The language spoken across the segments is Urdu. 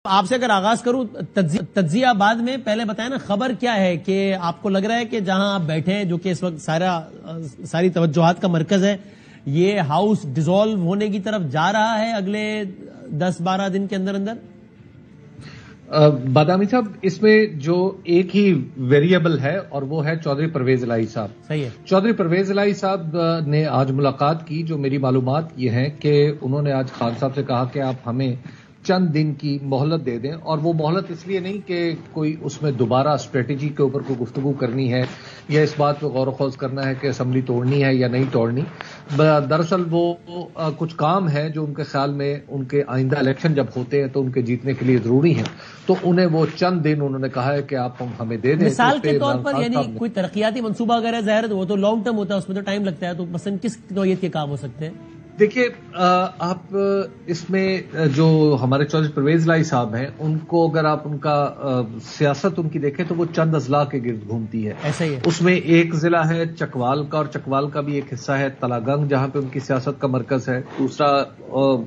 آپ سے اگر آغاز کروں تجزیہ بعد میں، پہلے بتائیں نا خبر کیا ہے کہ آپ کو لگ رہا ہے کہ جہاں آپ بیٹھے ہیں جو کہ اس وقت ساری توجہات کا مرکز ہے، یہ ہاؤس ڈیزالو ہونے کی طرف جا رہا ہے اگلے 10-12 دن کے اندر اندر؟ بادامی صاحب، اس میں جو ایک ہی ویریبل ہے اور وہ ہے چودھری پرویز الہی صاحب۔ صحیح ہے۔ چودھری پرویز الہی صاحب نے آج ملاقات کی۔ جو میری معلومات یہ ہیں کہ انہوں نے آج خان صاحب سے کہا کہ آپ ہمیں چند دن کی مہلت دے دیں، اور وہ مہلت اس لیے نہیں کہ کوئی اس میں دوبارہ اسٹریٹجی کے اوپر کوئی گفتگو کرنی ہے یا اس بات پہ غور و خوض کرنا ہے کہ اسمبلی توڑنی ہے یا نہیں توڑنی۔ دراصل وہ کچھ کام ہے جو ان کے خیال میں ان کے آئندہ الیکشن جب ہوتے ہیں تو ان کے جیتنے کے لیے ضروری ہیں، تو انہیں وہ چند دن انہوں نے کہا ہے کہ آپ ہمیں دے دیں۔ مثال کے طور پر یعنی کوئی ترقیاتی منصوبہ اگر ہے، ظاہر وہ تو لانگ ٹرم ہوتا ہے، اس میں تو ٹائم لگتا ہے، تو مثلا کس نوعیت کے کام ہو سکتے ہیں؟ دیکھیے، آپ اس میں جو ہمارے چودھری پرویز الہی صاحب ہیں، ان کو اگر آپ ان کا سیاست ان کی دیکھیں تو وہ چند اضلاع کے گرد گھومتی ہے۔ ایسا ہی ہے۔ اس میں ایک ضلع ہے چکوال کا، اور چکوال کا بھی ایک حصہ ہے تلاگنگ جہاں پہ ان کی سیاست کا مرکز ہے۔ دوسرا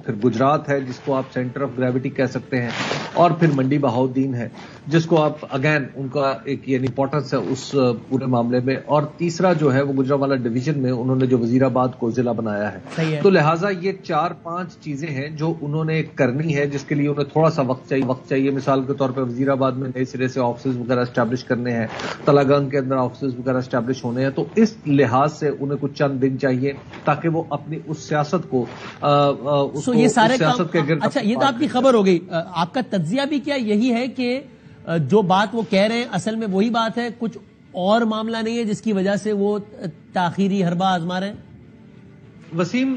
پھر گجرات ہے جس کو آپ سینٹر آف گریوٹی کہہ سکتے ہیں، اور پھر منڈی بہاؤدین ہے جس کو آپ اگین ان کا ایک یعنی امپورٹنس ہے اس پورے معاملے میں، اور تیسرا جو ہے وہ گجرانوالہ ڈویژن میں انہوں نے جو وزیر آباد کو ضلع بنایا ہے۔ تو لہٰذا یہ 4-5 چیزیں ہیں جو انہوں نے کرنی ہے، جس کے لیے انہیں تھوڑا سا وقت چاہیے۔ مثال کے طور پہ وزیر آباد میں نئے سرے سے آفسز وغیرہ اسٹیبلش کرنے ہیں، تلاگنگ کے اندر آفسز وغیرہ اسٹیبلش ہونے ہیں، تو اس لحاظ سے انہیں کچھ چند دن چاہیے تاکہ وہ اپنی اس سیاست کو یہ سارے سیاست کے گرد۔ اچھا، یہ تو آپ کی خبر ہو گئی۔ آپ کا تجزیہ بھی کیا یہی ہے کہ جو بات وہ کہہ رہے ہیں اصل میں وہی بات ہے، کچھ اور معاملہ نہیں ہے جس کی وجہ سے وہ تاخیری حربہ آزما رہے ہیں؟ وسیم،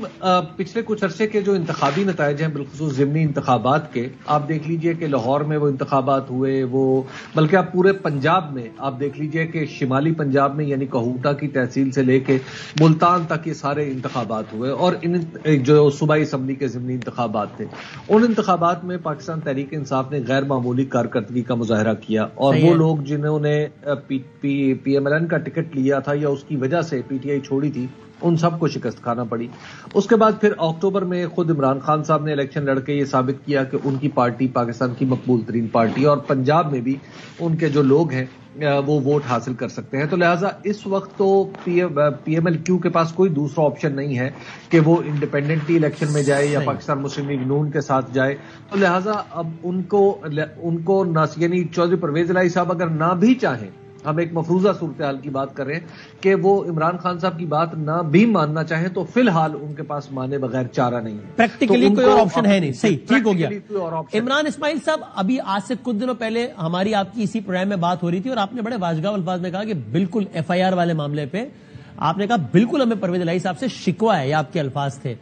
پچھلے کچھ عرصے کے جو انتخابی نتائج ہیں، بالخصوص ضمنی انتخابات کے، آپ دیکھ لیجئے کہ لاہور میں وہ انتخابات ہوئے، وہ بلکہ آپ پورے پنجاب میں آپ دیکھ لیجئے کہ شمالی پنجاب میں یعنی کہوٹا کی تحصیل سے لے کے ملتان تک یہ سارے انتخابات ہوئے، اور ان جو صوبائی اسمبلی کے ضمنی انتخابات تھے، ان انتخابات میں پاکستان تحریک انصاف نے غیر معمولی کارکردگی کا مظاہرہ کیا، اور وہ لوگ جنہوں نے پی ایم ایل این کا ٹکٹ لیا تھا یا اس کی وجہ سے پی ٹی آئی چھوڑی تھی، ان سب کو شکست کھانا پڑی۔ اس کے بعد پھر اکتوبر میں خود عمران خان صاحب نے الیکشن لڑ کے یہ ثابت کیا کہ ان کی پارٹی پاکستان کی مقبول ترین پارٹی، اور پنجاب میں بھی ان کے جو لوگ ہیں وہ ووٹ حاصل کر سکتے ہیں۔ تو لہٰذا اس وقت تو پی ایم ایل کیو کے پاس کوئی دوسرا آپشن نہیں ہے کہ وہ انڈیپینڈنٹلی الیکشن میں جائے یا پاکستان مسلم لیگ نون کے ساتھ جائے۔ تو لہٰذا اب ان کو یعنی چودھری پرویز الہی صاحب اگر نہ بھی چاہیں، ہم ایک مفروضہ صورتحال کی بات کر رہے ہیں کہ وہ عمران خان صاحب کی بات نہ بھی ماننا چاہیں، تو فی الحال ان کے پاس مانے بغیر چارہ نہیں ہے، پریکٹیکلی کوئی اور آپشن ہے نہیں۔ صحیح، ٹھیک ہو گیا۔ عمران اسماعیل صاحب، ابھی آج سے کچھ دنوں پہلے ہماری آپ کی اسی پروگرام میں بات ہو رہی تھی، اور آپ نے بڑے واجگاف الفاظ میں کہا کہ بالکل ایف آئی آر والے معاملے پہ آپ نے کہا بالکل ہمیں پرویز الہی صاحب سے شکوہ ہے، یہ آپ کے الفاظ تھے۔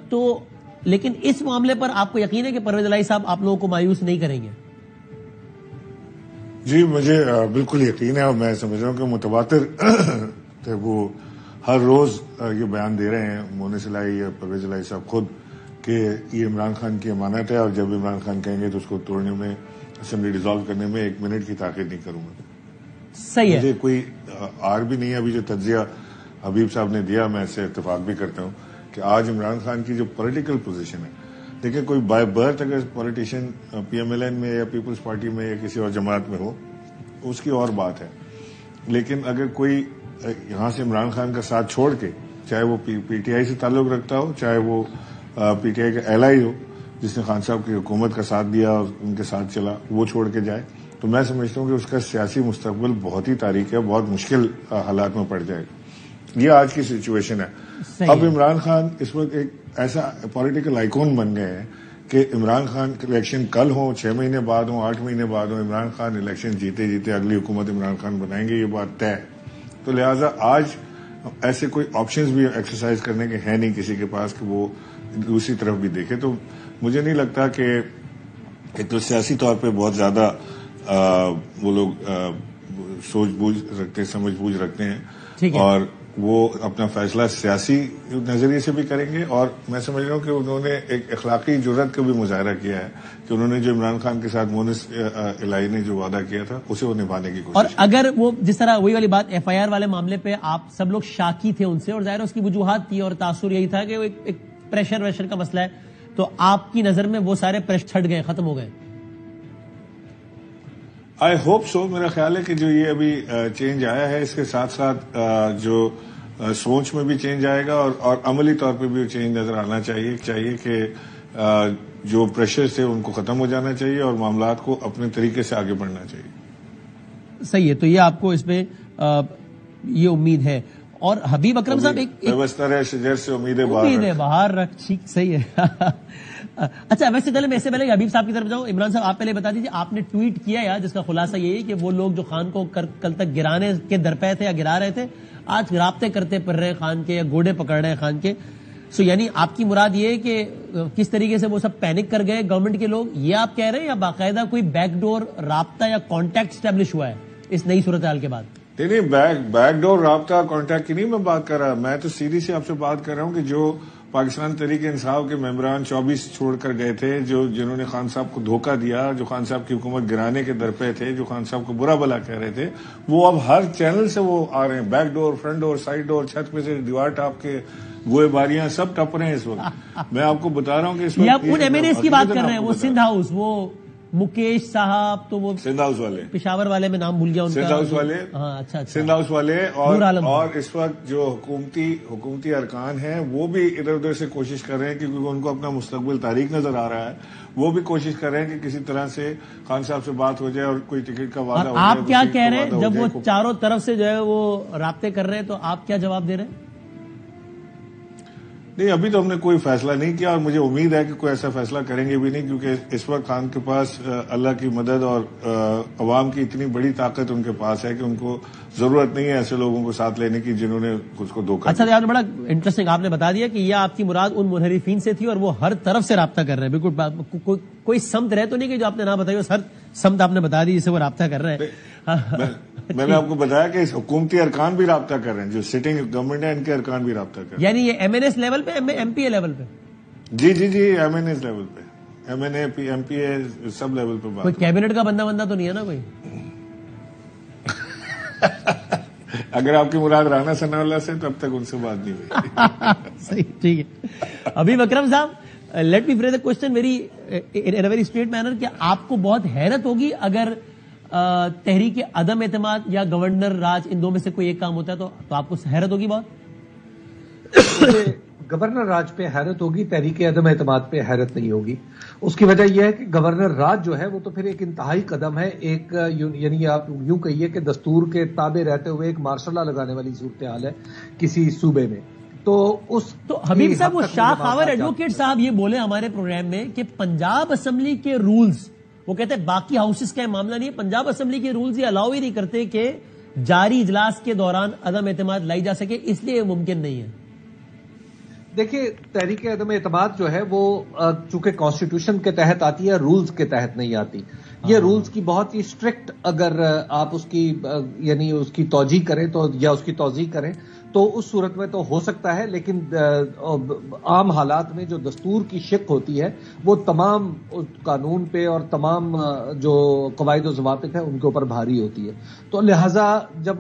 تو لیکن اس معاملے پر آپ کو یقین ہے کہ پرویز الہی صاحب آپ لوگوں کو مایوس نہیں کریں گے؟ جی، مجھے بالکل یقین ہے، اور میں سمجھ رہا ہوں کہ متواتر تھے، وہ ہر روز یہ بیان دے رہے ہیں مونس الہی یا پرویز الہی صاحب خود کہ یہ عمران خان کی امانت ہے، اور جب عمران خان کہیں گے تو اس کو توڑنے میں، اسمبلی ڈیزالو کرنے میں 1 منٹ کی تاخیر نہیں کروں گا۔ صحیح ہے۔ مجھے کوئی آر بھی نہیں ہے۔ ابھی جو تجزیہ حبیب صاحب نے دیا، میں اس سے اتفاق بھی کرتا ہوں کہ آج عمران خان کی جو پولیٹیکل پوزیشن ہے، دیکھیں کوئی بائی برتھ اگر politician P M L N میں یا پیپلز پارٹی میں یا کسی اور جماعت میں ہو، اس کی اور بات ہے، لیکن اگر کوئی یہاں سے عمران خان کا ساتھ چھوڑ کے، چاہے وہ پی ٹی آئی سے تعلق رکھتا ہو، چاہے وہ پی ٹی آئی کا ایل آئی ہو جس نے خان صاحب کی حکومت کا ساتھ دیا اور ان کے ساتھ چلا، وہ چھوڑ کے جائے، تو میں سمجھتا ہوں کہ اس کا سیاسی مستقبل بہت ہی تاریک ہے، بہت مشکل حالات میں پڑ جائے گا۔ یہ آج کی سچویشن ہے۔ اب عمران خان اس وقت ایک ایسا پولیٹیکل آئیکن بن گئے ہیں کہ عمران خان کے الیکشن کل ہوں، 6 مہینے بعد ہوں، 8 مہینے بعد ہوں، عمران خان الیکشن جیتے اگلی حکومت عمران خان بنائیں گے، یہ بات طے ہے۔ تو لہٰذا آج ایسے کوئی آپشنز بھی ایکسرسائز کرنے کے ہیں نہیں کسی کے پاس کہ وہ دوسری طرف بھی دیکھے۔ تو مجھے نہیں لگتا کہ ایک تو سیاسی طور پہ بہت زیادہ وہ لوگ سوچ بوجھ رکھتے ہیں، سمجھ بوجھ رکھتے ہیں، اور وہ اپنا فیصلہ سیاسی نظریے سے بھی کریں گے، اور میں سمجھ رہا ہوں کہ انہوں نے ایک اخلاقی جرات کا بھی مظاہرہ کیا ہے کہ انہوں نے جو عمران خان کے ساتھ مونس الہی نے جو وعدہ کیا تھا اسے وہ نبھانے کی کوشش کی۔ اور اگر وہ جس طرح وہی والی بات ایف آئی آر والے معاملے پہ آپ سب لوگ شاکی تھے ان سے، اور ظاہر اس کی وجوہات تھی اور تاثر یہی تھا کہ وہ ایک پریشر کا مسئلہ ہے، تو آپ کی نظر میں وہ سارے پریشر چھٹ گئے، ختم ہو گئے؟ I hope so. میرا خیال ہے کہ جو یہ ابھی چینج آیا ہے اس کے ساتھ ساتھ جو سوچ میں بھی چینج آئے گا اور عملی طور پہ بھی چینج نظر آنا چاہیے کہ جو پریشر تھے ان کو ختم ہو جانا چاہیے اور معاملات کو اپنے طریقے سے آگے بڑھنا چاہیے. صحیح ہے. تو یہ آپ کو اس میں یہ امید ہے. اور حبیب اکرم صاحب ایک شجر سے امید باہر رکھ. ٹھیک صحیح ہے. اچھا ویسے چلے میں اس سے پہلے حبیب صاحب کی طرف جاؤں. عمران صاحب آپ پہلے بتا دیجیے, آپ نے ٹویٹ کیا یار جس کا خلاصہ یہ ہے کہ وہ لوگ جو خان کو کل تک گرانے کے درپے تھے یا گرا رہے تھے آج رابطے کرتے پھر رہے خان کے یا گوڑے پکڑ رہے ہیں خان کے. سو یعنی آپ کی مراد یہ ہے کہ کس طریقے سے وہ سب پینک کر گئے گورنمنٹ کے لوگ, یہ آپ کہہ رہے ہیں, یا باقاعدہ کوئی بیک ڈور رابطہ یا کانٹیکٹ اسٹیبلش ہوا ہے اس نئی صورتحال کے بعد؟ نہیں, بیک ڈور رابطہ کانٹیکٹ کی نہیں میں بات کر رہا. میں تو سیدھی سے آپ سے بات کر رہا ہوں کہ جو پاکستان تحریک انصاف کے ممبران 24 چھوڑ کر گئے تھے, جنہوں نے خان صاحب کو دھوکہ دیا, جو خان صاحب کی حکومت گرانے کے درپے تھے, جو خان صاحب کو برا بلا کہہ رہے تھے, وہ اب ہر چینل سے وہ آ رہے ہیں. Back door, front door, side ڈور, چھت پہ سے دیوار ٹاپ کے گوئے باریاں سب ٹپ رہے ہیں اس وقت. میں آپ کو بتا رہا ہوں کہ اس وقت آپ ان ایم این ایز کی بات کر رہے ہیں. وہ سندھ ہاؤس, وہ مکیش صاحب, تو وہ سندھ ہاؤس والے, پشاور والے میں نام بھول گیا ان کا, سندھ ہاؤس والے, اچھا سندھ ہاؤس والے, اور اس وقت جو حکومتی ارکان ہیں وہ بھی ادھر ادھر سے کوشش کر رہے ہیں کیونکہ ان کو اپنا مستقبل تاریخ نظر آ رہا ہے. وہ بھی کوشش کر رہے ہیں کہ کسی طرح سے خان صاحب سے بات ہو جائے اور کوئی ٹکٹ کا وعدہ ہو جائے. آپ کیا کہہ رہے ہیں جب وہ چاروں طرف سے جو ہے وہ رابطے کر رہے ہیں, تو آپ کیا جواب دے رہے ہیں؟ نہیں, ابھی تو ہم نے کوئی فیصلہ نہیں کیا اور مجھے امید ہے کہ کوئی ایسا فیصلہ کریں گے بھی نہیں, کیونکہ اس وقت خان کے پاس اللہ کی مدد اور عوام کی اتنی بڑی طاقت ان کے پاس ہے کہ ان کو ضرورت نہیں ہے ایسے لوگوں کو ساتھ لینے کی جنہوں نے اس کو دھوکہ. اچھا, آپ نے بڑا انٹرسٹنگ آپ نے بتا دیا کہ یہ آپ کی مراد ان منحرفین سے تھی اور وہ ہر طرف سے رابطہ کر رہے ہیں. بالکل کوئی سمت رہ تو نہیں کہ جو آپ نے نہ بتائی, ہر سمت آپ نے بتا دی جسے وہ رابطہ کر رہے ہیں. میں نے آپ کو بتایا کہ حکومتی ارکان بھی رابطہ کر رہے ہیں, جو سٹنگ گورنمنٹ ہے ان کے ارکان بھی رابطہ کر رہے ہیں. یعنی یہ ایم این ایس لیول پہ, ایم پی اے لیول پہ؟ جی, ایم این ایس لیول پہ, ایم این اے, ایم پی اے, سب لیول پہ. کوئی کیبنٹ کا بندہ تو نہیں ہے نا کوئی؟ اگر آپ کی مراد رانا ثناء اللہ سے تو اب تک ان سے بات نہیں ہوئی. صحیح, ٹھیک ہے. حبیب اکرم صاحب, let me phrase a question in a very straight manner, کہ آپ کو بہت حیرت ہوگی اگر تحریک عدم اعتماد یا گورنر راج ان دو میں سے کوئی ایک کام ہوتا ہے, تو آپ کو حیرت ہوگی بہت؟ گورنر راج پہ حیرت ہوگی, تحریک عدم اعتماد پہ حیرت نہیں ہوگی. اس کی وجہ یہ ہے کہ گورنر راج جو ہے وہ تو پھر ایک انتہائی قدم ہے, ایک یعنی آپ یوں کہیے کہ دستور کے تابع رہتے ہوئے ایک مارشل لا لگانے والی صورتحال ہے کسی صوبے میں. تو حبیب صاحب, وہ شاہ خاور ایڈوکیٹ صاحب یہ بولے ہمارے پروگرام میں کہ پنجاب اسمبلی کے رولز, وہ کہتے ہیں باقی ہاؤسز کا معاملہ نہیں ہے, پنجاب اسمبلی کے رولز یہ الاؤ ہی نہیں کرتے کہ جاری اجلاس کے دوران عدم اعتماد لائی جا سکے, اس لیے ممکن نہیں ہے. دیکھیے, تحریک عدم اعتماد جو ہے وہ چونکہ کانسٹیٹیوشن کے تحت آتی ہے, رولز کے تحت نہیں آتی. یہ رولز کی بہت ہی اسٹرکٹ اگر آپ اس کی یعنی اس کی توجیہ کریں تو یا اس کی توضیح کریں تو اس صورت میں تو ہو سکتا ہے, لیکن عام حالات میں جو دستور کی شق ہوتی ہے وہ تمام قانون پہ اور تمام جو قواعد و ضوابط ہیں ان کے اوپر بھاری ہوتی ہے. تو لہذا جب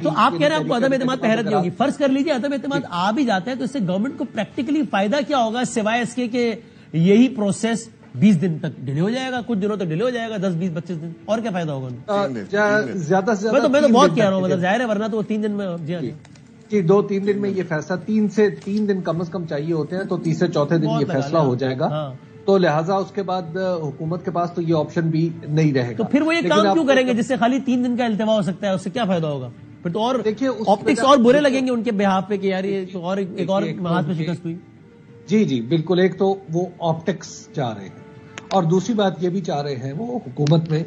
تو آپ کہہ رہے ہیں آپ کو عدم اعتماد پہ حیرت نہیں ہوگی. فرض کر لیجیے عدم اعتماد آ بھی جاتا ہے تو اس سے گورنمنٹ کو پریکٹیکلی فائدہ کیا ہوگا سوائے اس کے کہ یہی پروسیس 20 دن تک ڈیلے ہو جائے گا, کچھ دنوں تک ڈیلے ہو جائے گا, 10, 20, 25 دن, اور کیا فائدہ ہوگا؟ زیادہ سے زیادہ میں تو بہت کہہ رہا ہوں, مطلب ظاہر ہے, ورنہ تو وہ 3 دن میں. جی 2-3 دن میں یہ فیصلہ, 3 دن کم از کم چاہیے ہوتے ہیں, تو تیسرے چوتھے دن یہ فیصلہ ہو جائے گا. تو لہٰذا اس کے بعد حکومت کے پاس تو یہ آپشن بھی نہیں رہے گا. تو پھر وہ یہ کام کیوں کریں گے جس سے خالی 3 دن کا التوا ہو سکتا ہے, اس سے کیا فائدہ ہوگا؟ پھر تو اور آپٹکس اور برے لگیں گے ان کے بہاف پہ کہ یار یہ اور ایک اور محاذ میں شکست ہوئی. جی بالکل, ایک تو وہ آپٹکس چاہ رہے ہیں اور دوسری بات یہ بھی چاہ رہے ہیں وہ حکومت میں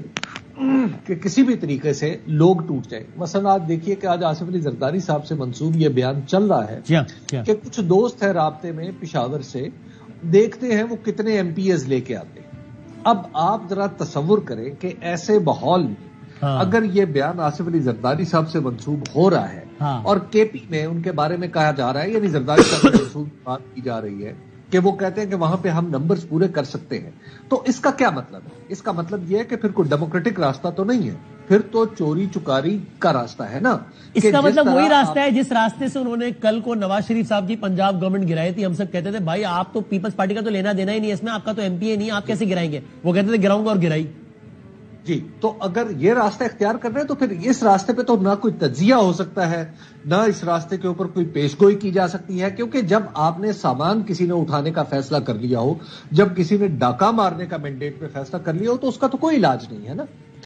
کہ کسی بھی طریقے سے لوگ ٹوٹ جائیں. مثلا آج دیکھیے کہ آج آصف علی زرداری صاحب سے منسوب یہ بیان چل رہا ہے کہ کچھ دوست ہیں رابطے میں پشاور سے, دیکھتے ہیں وہ کتنے ایم پی ایز لے کے آتے ہیں. اب آپ ذرا تصور کریں کہ ایسے ماحول میں اگر یہ بیان آصف علی زرداری صاحب سے منسوب ہو رہا ہے اور کے پی میں ان کے بارے میں کہا جا رہا ہے, یعنی زرداری صاحب سے منسوب بات کی جا رہی ہے کہ وہ کہتے ہیں کہ وہاں پہ ہم نمبرز پورے کر سکتے ہیں, تو اس کا کیا مطلب ہے؟ اس کا مطلب یہ ہے کہ پھر کوئی ڈیموکریٹک راستہ تو نہیں ہے, پھر تو چوری چکاری کا راستہ ہے نا. اس کا مطلب وہی راستہ ہے جس راستے سے انہوں نے کل کو نواز شریف صاحب کی پنجاب گورنمنٹ گرائی تھی. ہم سب کہتے تھے بھائی آپ تو پیپلز پارٹی کا تو لینا دینا ہی نہیں ہے اس میں, آپ کا تو ایم پی اے نہیں, آپ کیسے گرائیں گے؟ وہ کہتے تھے گراؤں گا اور گرائی. جی، تو اگر یہ راستہ اختیار کر رہے ہیں تو پھر اس راستے پہ تو نہ کوئی تجزیہ ہو سکتا ہے، نہ اس راستے کے اوپر کوئی پیشگوئی کی جا سکتی ہے، کیونکہ جب آپ نے سامان کسی نے اٹھانے کا فیصلہ کر لیا ہو، جب کسی نے ڈاکہ مارنے کا مینڈیٹ پہ فیصلہ کر لیا ہو، تو اس کا تو کوئی علاج نہیں ہے نا۔